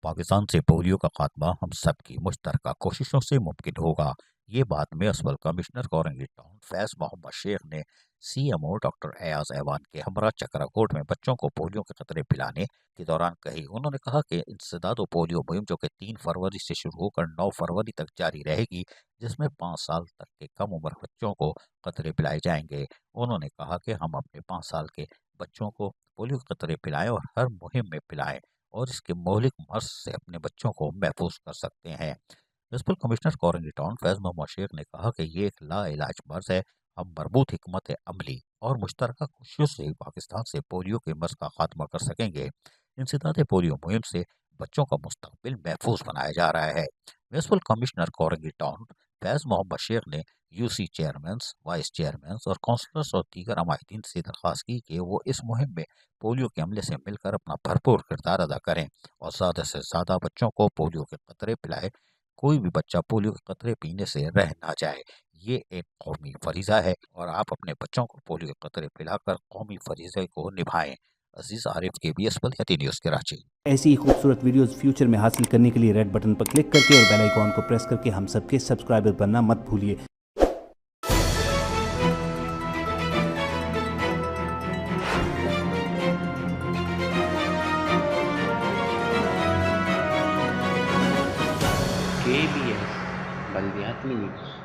पाकिस्तान से पोलियो का खात्मा हम सबकी मुश्तरका कोशिशों से मुमकिन होगा। ये बात municipal commissioner Korangi town Faiz Mohammad Sheikh ने सीएमओ डॉक्टर एयाज ऐवान के हमरा चक्राकोट में बच्चों को पोलियो के खतरे पिलाने के दौरान कही। उन्होंने कहा कि इंसदाद पोलियो मुहिम जो कि 3 फरवरी से शुरू होकर 9 फरवरी तक जारी रहेगी, जिसमें 5 साल तक के कम उम्र बच्चों को खतरे पिलाए जाएंगे। उन्होंने कहा कि हम अपने 5 साल के बच्चों को पोलियो के खतरे पिलाएं और हर मुहिम में पिलाएं और इसके मौलिक मर्ज से अपने बच्चों को महफूज कर सकते हैं। Municipal commissioner Korangi town Faiz Mohammad Sheikh ने कहा कि ये एक लाइलाज मर्ज है। हम मरबूत हिकमत अमली और मुश्तरका कोशिशों से पाकिस्तान से पोलियो के मर्ज का खात्मा कर सकेंगे। इंसदाद पोलियो मुहिम से बच्चों का मुस्तकबिल महफूज बनाया जा रहा है। Municipal commissioner Korangi town Faiz Mohammad Sheikh ने यूसी चेयरमैन, वाइस चेयरमैन और काउंसलर्स और दीगर अमायदीन से दरख्वास्त की कि वो इस मुहिम में पोलियो के अमले से मिलकर अपना भरपूर किरदार अदा करें और ज़्यादा से ज़्यादा बच्चों को पोलियो के कतरे पिलाए। कोई भी बच्चा पोलियो के कतरे पीने से रह ना जाए, ये एक कौमी फरीज़ा है और आप अपने बच्चों को पोलियो के कतरे पिलाकर कौमी फरीज़े को निभाएं। अजीज आरिफ, KBS बल्दियाती न्यूज़, कराची। ऐसी ही खूबसूरत वीडियोस फ्यूचर में हासिल करने के लिए रेड बटन पर क्लिक करके और बेल आइकॉन को प्रेस करके हम सबके सब्सक्राइबर बनना मत भूलिए। KBS बल्दियाती न्यूज़।